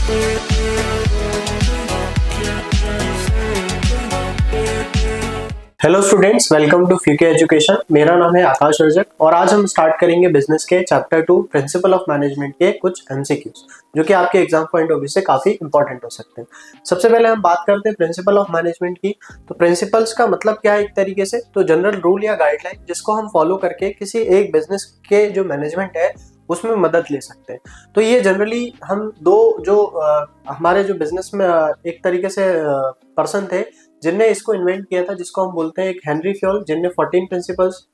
Hello students, welcome to फ्यूके education. मेरा नाम है आकाश रजक और आज हम स्टार्ट करेंगे बिजनेस के चैप्टर 2 प्रिंसिपल ऑफ मैनेजमेंट के कुछ एमसीक्यूज जो कि आपके एग्जाम पॉइंट ऑफ व्यू से काफी इंपॉर्टेंट हो सकते हैं। सबसे पहले हम बात करते हैं प्रिंसिपल ऑफ मैनेजमेंट की। तो प्रिंसिपल्स का मतलब क्या है एक तरीके से, तो जनरल रूल या गाइडलाइन जिसको हम फॉलो करके किसी एक बिजनेस के जो मैनेजमेंट है उसमें मदद ले सकते हैं। तो ये जनरली हम दो जो हमारे जो बिजनेस में एक तरीके से पर्सन थे जिनने इसको इन्वेंट किया था, जिसको हम बोलते हैं एक हेनरी फ्योल, जिनने 14 प्रिंसिपल्स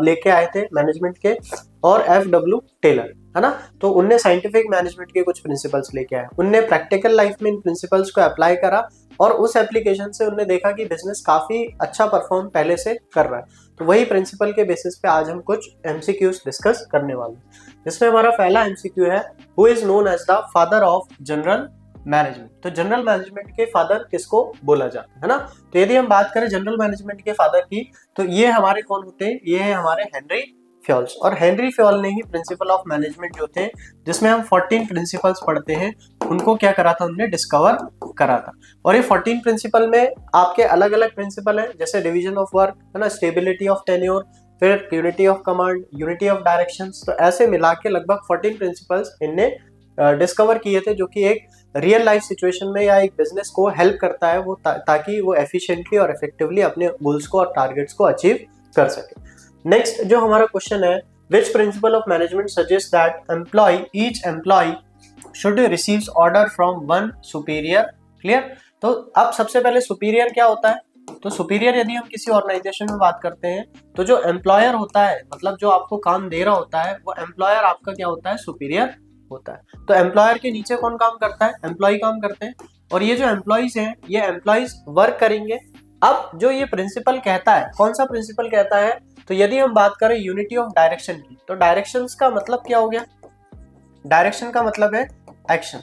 लेके आए थे मैनेजमेंट के, और FW टेलर, है ना। तो उनने साइंटिफिक मैनेजमेंट के कुछ प्रिंसिपल्स लेके आए, उनने प्रैक्टिकल लाइफ में इन प्रिंसिपल्स को अप्लाई करा और उस एप्लीकेशन से उनने देखा कि बिजनेस काफी अच्छा परफॉर्म पहले से कर रहा है। तो वही प्रिंसिपल के बेसिस पे आज हम कुछ एमसीक्यूज डिस्कस करने वाले हैं। जिसमें हमारा पहला एमसीक्यू है, who is known as the father of general management. तो जनरल मैनेजमेंट के फादर किसको बोला जाता है ना। तो यदि हम बात करें जनरल मैनेजमेंट के फादर की, तो ये हमारे कौन होते हैं, ये है हमारे हेनरी फ्योल्स। और हेनरी फ्योल ने ही प्रिंसिपल ऑफ मैनेजमेंट जो थे, जिसमें हम 14 प्रिंसिपल्स पढ़ते हैं, उनको क्या करा था, उन्होंने डिस्कवर करा था। और ये 14 प्रिंसिपल में आपके अलग अलग प्रिंसिपल हैं, जैसे डिवीजन ऑफ वर्क, है ना, स्टेबिलिटी ऑफ टेन्योर, फिर unity of command, unity of directions. तो ऐसे मिला के लगभग 14 प्रिंसिपल्स इनने डिस्कवर किए थे, जो कि एक रियल लाइफ सिचुएशन में या एक बिजनेस को हेल्प करता है वो ताकि वो एफिशिएंटली और इफेक्टिवली अपने गोल्स को और टारगेट्स को अचीव कर सके। नेक्स्ट जो हमारा क्वेश्चन है, which principle of management suggest that each employ should receives order from one superior. Clear. तो अब सबसे पहले सुपीरियर क्या होता है, तो सुपीरियर यदि हम किसी ऑर्गेनाइजेशन में बात करते हैं तो जो एम्प्लॉयर होता है, मतलब जो आपको काम दे रहा होता है, वो एम्प्लॉयर आपका क्या होता है, सुपीरियर होता है। तो एम्प्लॉयर के नीचे कौन काम करता है, एम्प्लॉय काम करते हैं। और ये जो एम्प्लॉयज हैं, ये एम्प्लॉयज वर्क करेंगे। अब जो ये प्रिंसिपल कहता है, कौन सा प्रिंसिपल कहता है, तो यदि हम बात करें यूनिटी ऑफ डायरेक्शन की, तो डायरेक्शंस का मतलब क्या हो गया, डायरेक्शन का मतलब है एक्शन।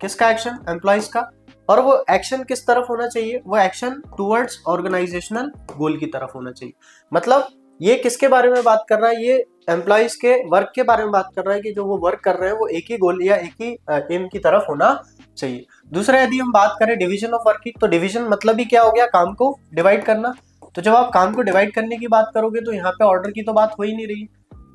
किसका एक्शन, एम्प्लॉयज का। और वो एक्शन किस तरफ होना चाहिए, वो एक्शन टूवर्ड्स ऑर्गेनाइजेशनल गोल की तरफ होना चाहिए। मतलब ये किसके बारे में बात कर रहा है, ये एम्प्लॉयज के वर्क के बारे में बात कर रहा है कि जो वो वर्क कर रहे हैं वो एक ही गोल या एक ही एम की तरफ होना चाहिए। दूसरा यदि हम बात करें डिवीजन ऑफ वर्क की, तो डिवीजन मतलब ही क्या हो गया, काम को डिवाइड करना। तो जब आप काम को डिवाइड करने की बात करोगे तो यहाँ पे ऑर्डर की तो बात हो ही नहीं रही।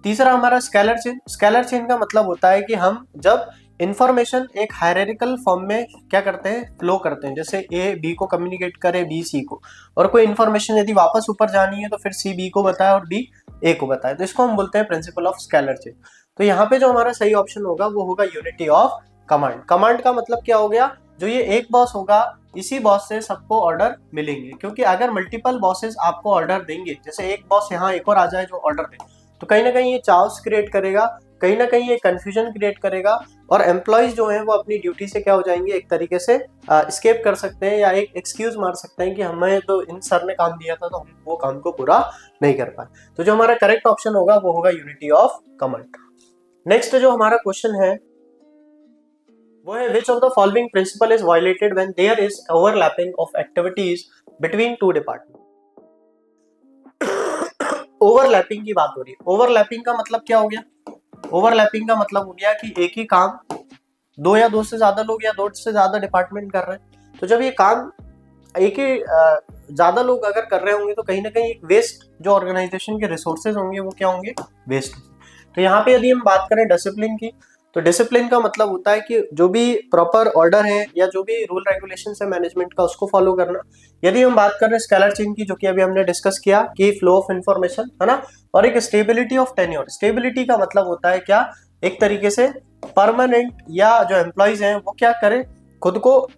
तीसरा हमारा स्केलर चेन। स्केलर चेन का मतलब होता है कि हम जब इंफॉर्मेशन एक हायरार्किकल फॉर्म में क्या करते हैं, फ्लो करते हैं, जैसे ए बी को कम्युनिकेट करे, बी सी को, और कोई इंफॉर्मेशन यदि वापस ऊपर जानी है तो फिर सी बी को बताए और डी ए को बताए, तो इसको हम बोलते हैं प्रिंसिपल ऑफ स्केलर चेन। तो यहाँ पे जो हमारा सही ऑप्शन होगा वो होगा यूनिटी ऑफ कमांड। कमांड का मतलब क्या हो गया, जो ये एक बॉस होगा, इसी बॉस से सबको ऑर्डर मिलेंगे। क्योंकि अगर मल्टीपल बॉसेस आपको ऑर्डर देंगे, जैसे एक बॉस यहाँ एक और आ जाए जो ऑर्डर दे, तो कहीं ना कहीं ये चाओस क्रिएट करेगा, कहीं ना कहीं ये कंफ्यूजन क्रिएट करेगा, और एम्प्लॉयज जो हैं वो अपनी ड्यूटी से क्या हो जाएंगे, एक तरीके से स्केप कर सकते हैं या एक एक्सक्यूज मार सकते हैं कि हमें तो इन सर ने काम दिया था तो हम वो काम को पूरा नहीं कर पाए। तो जो हमारा करेक्ट ऑप्शन होगा वो होगा यूनिटी ऑफ कमांड। नेक्स्ट जो हमारा क्वेश्चन है वो है, which of the following principle is violated when there is overlapping of activities between two department. Overlapping की बात हो रही है। ओवरलैपिंग का मतलब क्या हो गया, ओवरलैपिंग का मतलब हो गया कि एक ही काम दो या दो से ज्यादा लोग या दो से ज्यादा डिपार्टमेंट कर रहे हैं। तो जब ये काम एक ही ज्यादा लोग अगर कर रहे होंगे तो कहीं ना कहीं एक वेस्ट जो ऑर्गेनाइजेशन के रिसोर्सेज होंगे वो क्या होंगे, वेस्ट। तो यहाँ पे यदि हम बात करें डिसिप्लिन की, तो डिसिप्लिन का मतलब होता है कि जो भी प्रॉपर ऑर्डर है या जो भी रूल रेगुलेशन है मैनेजमेंट का, उसको फॉलो करना। यदि हम बात कर रहे हैं स्केलर चेन की, जो कि अभी हमने डिस्कस किया कि फ्लो ऑफ इंफॉर्मेशन, है ना। और एक स्टेबिलिटी ऑफ टेन्योर। स्टेबिलिटी का मतलब होता है क्या, एक तरीके से परमानेंट, या जो एम्प्लॉयज हैं वो क्या करें, खुद को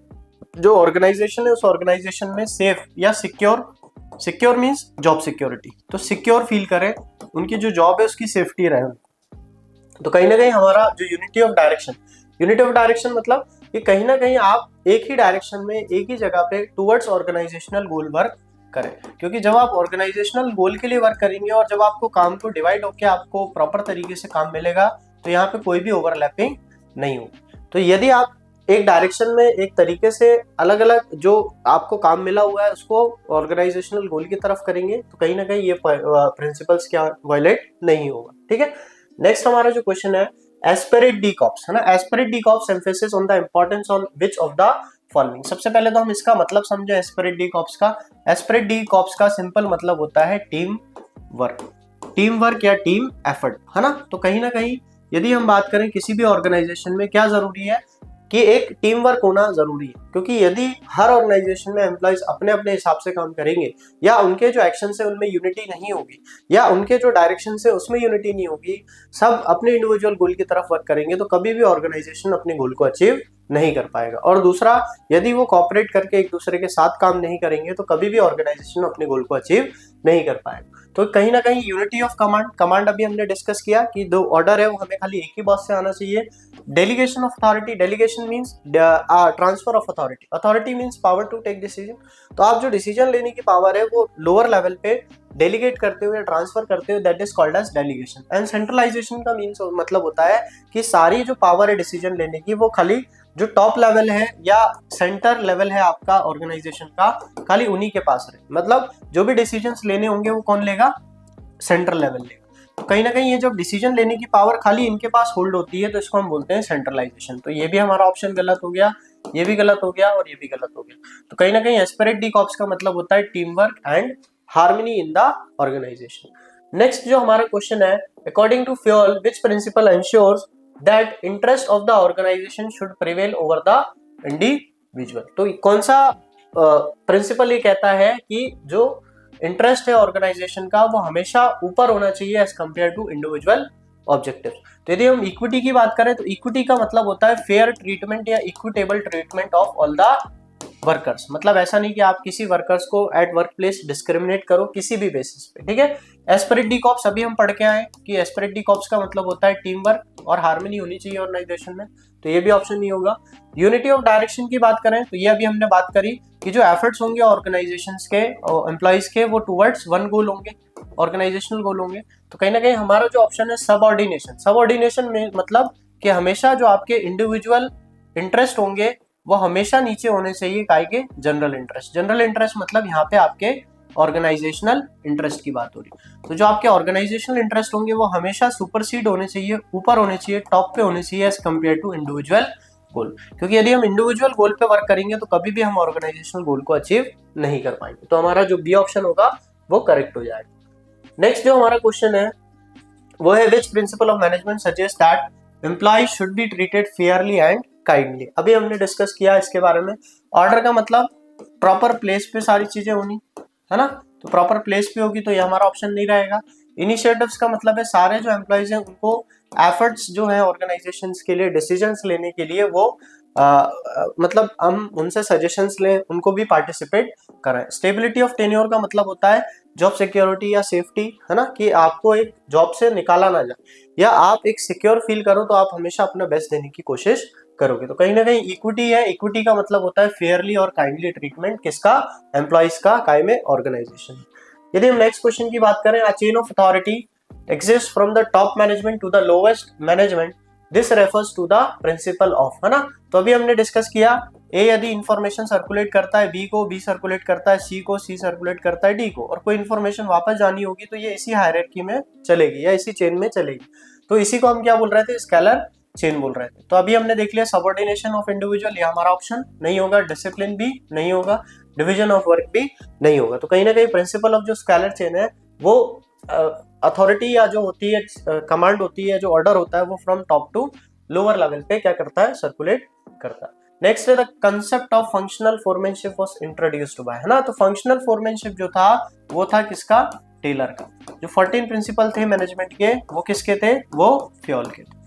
जो ऑर्गेनाइजेशन है उस ऑर्गेनाइजेशन में सेफ या सिक्योर मींस जॉब सिक्योरिटी, तो सिक्योर फील करें, उनकी जो जॉब है उसकी सेफ्टी रहे। तो कहीं ना कहीं हमारा जो यूनिटी ऑफ डायरेक्शन मतलब कि कहीं ना कहीं आप एक ही डायरेक्शन में एक ही जगह पे टुवर्ड्स ऑर्गेनाइजेशनल गोल वर्क करें। क्योंकि जब आप ऑर्गेनाइजेशनल गोल के लिए वर्क करेंगे और जब आपको काम को डिवाइड होकर आपको प्रॉपर तरीके से काम मिलेगा, तो यहाँ पे कोई भी ओवरलैपिंग नहीं होगी। तो यदि आप एक डायरेक्शन में एक तरीके से अलग अलग जो आपको काम मिला हुआ है उसको ऑर्गेनाइजेशनल गोल की तरफ करेंगे, तो कहीं ना कहीं ये प्रिंसिपल्स क्या वायलेट नहीं होगा। ठीक है। नेक्स्ट हमारा जो क्वेश्चन है, एस्पेरेट डी कॉप्स, है ना। Esprit de corps emphasis on the importance on which of the following. सबसे पहले तो हम इसका मतलब समझे एस्पेरेट डी कॉप्स का। एस्पेरेट डी कॉप्स का सिंपल मतलब होता है टीम वर्क, टीम वर्क या टीम एफर्ट, है ना। तो कहीं ना कहीं यदि हम बात करें किसी भी ऑर्गेनाइजेशन में क्या जरूरी है कि एक टीम वर्क होना जरूरी है, क्योंकि यदि हर ऑर्गेनाइजेशन में एम्प्लॉइज अपने अपने हिसाब से काम करेंगे या उनके जो एक्शन है उनमें यूनिटी नहीं होगी या उनके जो डायरेक्शन है उसमें यूनिटी नहीं होगी, सब अपने इंडिविजुअल गोल की तरफ वर्क करेंगे, तो कभी भी ऑर्गेनाइजेशन अपने गोल को अचीव नहीं कर पाएगा। और दूसरा, यदि वो कॉपरेट करके एक दूसरे के साथ काम नहीं करेंगे तो कभी भी ऑर्गेनाइजेशन अपने गोल को अचीव नहीं कर पाएगा। तो कहीं ना कहीं यूनिटी ऑफ कमांड अभी हमने डिस्कस किया कि जो ऑर्डर है वो हमें खाली एक ही बॉस से आना चाहिए। Delegation of authority, delegation means transfer of authority, authority means power to take decision. तो आप जो डिसीजन लेने की पावर है वो लोअर लेवल पे डेलीगेट करते हुए, ट्रांसफर करते हुए, that is called as delegation. And centralization का मींस मतलब होता है कि सारी जो पावर है डिसीजन लेने की वो खाली जो टॉप लेवल है या सेंटर लेवल है आपका ऑर्गेनाइजेशन का, खाली उन्हीं के पास रहे। मतलब जो भी डिसीजंस लेने होंगे वो कौन लेगा, सेंट्रल लेवल लेगा। तो कहीं ना कहीं ये जब डिसीजन लेने की पावर खाली इनके पास होल्ड होती है तो इसको हम बोलते हैं सेंट्रलाइजेशन। तो ये भी हमारा ऑप्शन गलत हो गया, ये भी गलत हो गया और ये भी गलत हो गया। तो कहीं ना कहीं एस्पेरेट डी कॉप्स का मतलब होता है team work and harmony in the organization. Next जो हमारा क्वेश्चन है, according to Fayol which principle ensures that interest of the organization should prevail over the individual. तो कौन सा प्रिंसिपल ये कहता है कि जो इंटरेस्ट है ऑर्गेनाइजेशन का वो हमेशा ऊपर होना चाहिए as compare to individual objective. तो यदि हम इक्विटी की बात करें तो इक्विटी का मतलब होता है फेयर ट्रीटमेंट या equitable treatment of all the workers. मतलब ऐसा नहीं कि आप किसी वर्कर्स को एट वर्क प्लेस डिस्क्रिमिनेट करो किसी भी बेसिस पे, ठीक है। एस्पेरेट डी कॉप्स अभी हम पढ़ के आए कि एस्पेरेट डी कॉप्स का मतलब होता है टीम वर्क और हार्मनी होनी चाहिए ऑर्गेनाइजेशन में, तो ये भी ऑप्शन नहीं होगा। यूनिटी ऑफ डायरेक्शन की बात करें तो ये अभी हमने बात करी कि जो एफर्ट्स होंगे ऑर्गेनाइजेशन के एम्प्लॉइज के वो टुवर्ड्स वन गोल होंगे, ऑर्गेनाइजेशनल गोल होंगे। तो कहीं ना कहीं हमारा जो ऑप्शन है सबऑर्डिनेशन, सबऑर्डिनेशन में मतलब कि हमेशा जो आपके इंडिविजुअल इंटरेस्ट होंगे वो हमेशा नीचे होने चाहिए काय के, जनरल इंटरेस्ट। जनरल इंटरेस्ट मतलब यहाँ पे आपके ऑर्गेनाइजेशनल इंटरेस्ट की बात हो रही है। तो जो आपके ऑर्गेनाइजेशनल इंटरेस्ट होंगे वो हमेशा सुपरसीड होने चाहिए, ऊपर होने चाहिए, टॉप पे होने चाहिए एज कंपेयर टू इंडिविजुअल गोल। क्योंकि यदि हम इंडिविजुअल गोल पे वर्क करेंगे तो कभी भी हम ऑर्गेनाइजेशनल गोल को अचीव नहीं कर पाएंगे। तो हमारा जो बी ऑप्शन होगा वो करेक्ट हो जाएगा। नेक्स्ट जो हमारा क्वेश्चन है वो है which principle of management suggest that employees should be treated Fairlie and kindly. अभी हमने डिस्कस किया इसके बारे में। ऑर्डर का मतलब प्रॉपर प्लेस पे सारी चीजें होनी, है ना। तो प्रॉपर प्लेस पे होगी तो ये हमारा ऑप्शन नहीं रहेगा। इनिशिएटिव्स का मतलब है सारे जो एम्प्लॉइज हैं उनको एफर्ट्स जो है ऑर्गेनाइजेशंस के लिए डिसीजंस लेने के लिए वो मतलब हम उनसे सजेशंस लें, उनको भी पार्टिसिपेट करें। स्टेबिलिटी ऑफ टेन्योर का मतलब होता है जॉब सिक्योरिटी या सेफ्टी, है ना, कि आपको एक जॉब से निकाला ना जाए या आप एक सिक्योर फील करो तो आप हमेशा अपना बेस्ट देने की कोशिश करोगे। तो कहीं ना कहीं इक्विटी है, इक्विटी का मतलब होता है फेयरली और काइंडली ट्रीटमेंट किसका, एम्प्लॉइज का, काय में, ऑर्गेनाइजेशन। यदि हम नेक्स्ट क्वेश्चन की बात करें, a chain of authority exists from the top management to the lowest management, this refers to the principle of, है ना। तो अभी हमने डिस्कस किया ए यदि इंफॉर्मेशन सर्कुलेट करता है बी को, बी सर्कुलेट करता है सी को, सी सर्कुलेट करता है डी को, और कोई इंफॉर्मेशन वापस जानी होगी तो ये इसी हायरार्की में चलेगी या इसी चेन में चलेगी। तो इसी को हम क्या बोल रहे थे, स्केलर चेन बोल रहे थे। तो अभी हमने देख लिया सबऑर्डिनेशन ऑफ इंडिविजुअल, ये हमारा ऑप्शन नहीं होगा, डिसिप्लिन भी नहीं होगा, डिवीजन ऑफ वर्क भी नहीं होगा। तो कहीं ना कहीं प्रिंसिपल ऑफ जो स्केलर चेन है वो अथॉरिटी या जो होती है कमांड होती है, जो ऑर्डर होता है वो from top to lower level पे क्या करता है, सर्कुलेट करता है। नेक्स्ट है the concept of functional foremanship was introduced by, है ना। तो फंक्शनल फोरमैनशिप जो था वो था किसका, टेलर का। जो 14 प्रिंसिपल थे मैनेजमेंट के वो किसके थे, वो फ्योल के थे।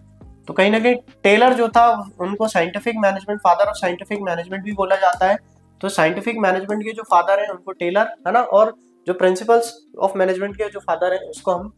तो कहीं ना कहीं टेलर जो था उनको scientific management, father of scientific management भी बोला जाता है। तो साइंटिफिक मैनेजमेंट के जो फादर हैं उनको टेलर, है ना, और जो प्रिंसिपल्स ऑफ मैनेजमेंट के जो फादर हैं उसको हम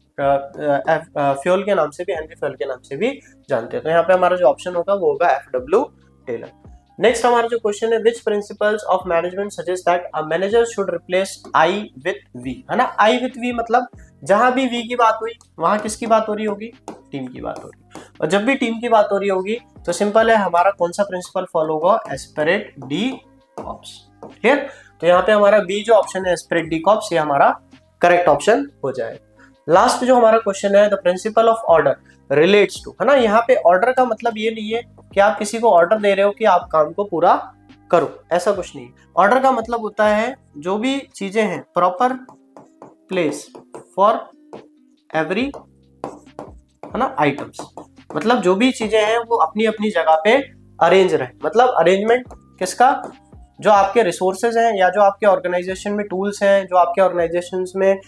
फ्योल के नाम से भी, हेनरी फ्योल के नाम से भी जानते हैं। तो यहाँ पे हमारा जो ऑप्शन होगा वो होगा FW टेलर। नेक्स्ट हमारा जो क्वेश्चन है, which principles of management suggest that a manager should replace I with we, है ना। आई विथ वी मतलब जहां भी वी की बात हुई वहां किसकी बात हो रही होगी, टीम की बात हो रही। और जब भी टीम की बात हो रही होगी तो सिंपल है, हमारा कौन सा प्रिंसिपल फॉलो होगा, एस्पेरेट डी कॉप्स। क्लियर। तो यहाँ पे हमारा बी जो ऑप्शन है एस्पेरेट डी कॉप्स, ये हमारा करेक्ट ऑप्शन हो जाएगा। लास्ट जो हमारा क्वेश्चन है, the principle of order relates to, है ना। यहाँ पे ऑर्डर का मतलब ये नहीं है कि आप किसी को ऑर्डर दे रहे हो कि आप काम को पूरा करो, ऐसा कुछ नहीं। ऑर्डर का मतलब होता है जो भी चीजें हैं, प्रॉपर प्लेस फॉर एवरी, है ना, आइटम्स। मतलब जो भी चीजें हैं वो अपनी अपनी जगह पे अरेंज रहे। मतलब अरेंजमेंट किसका, जो आपके रिसोर्सेज हैं या जो आपके ऑर्गेनाइजेशन में टूल्स हैं, जो आपके ऑर्गेनाइजेशन में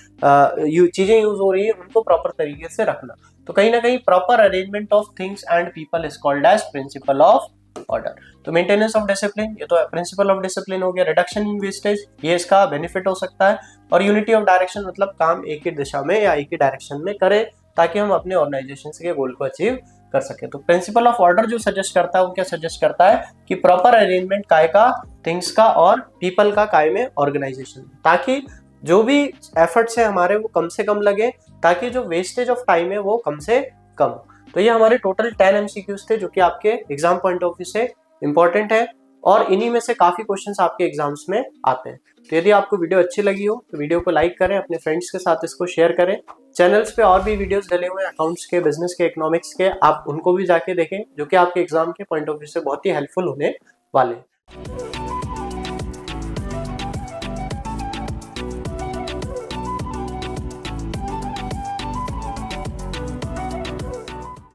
चीजें यूज हो रही है, उनको प्रॉपर तरीके से रखना। तो कहीं ना कहीं proper arrangement of things and people is called as principle of order. तो मेंटेनेंस ऑफ डिसिप्लिन, ये तो प्रिंसिपल ऑफ डिसिप्लिन हो गया। रिडक्शन इन वेस्टेज, ये इसका बेनिफिट हो सकता है। और यूनिटी ऑफ डायरेक्शन, मतलब काम एक ही दिशा में या एक ही डायरेक्शन में करें ताकि हम अपने ऑर्गेनाइजेशन के गोल को अचीव कर सके। तो प्रिंसिपल ऑफ ऑर्डर जो सजेस्ट करता है वो क्या सजेस्ट करता है कि प्रॉपर अरेंजमेंट काय का, थिंग्स का और पीपल का काय में, ऑर्गेनाइजेशन, ताकि जो भी एफर्ट्स है हमारे वो कम से कम लगे, ताकि जो वेस्टेज ऑफ टाइम है वो कम से कम। तो ये हमारे टोटल 10 एमसीक्यूज थे जो कि आपके एग्जाम पॉइंट ऑफ व्यू से इंपॉर्टेंट है, और इन्हीं में से काफी क्वेश्चंस आपके एग्जाम्स में आते हैं। तो यदि आपको वीडियो अच्छी लगी हो तो वीडियो को लाइक करें, अपने फ्रेंड्स के साथ इसको शेयर करें। चैनल्स पे और भी वीडियोस डले हुए हैं अकाउंट्स के, बिजनेस के, इकोनॉमिक्स के, आप उनको भी जाके देखें, जो कि आपके एग्जाम के पॉइंट ऑफ व्यू से बहुत ही हेल्पफुल होने वाले हैं।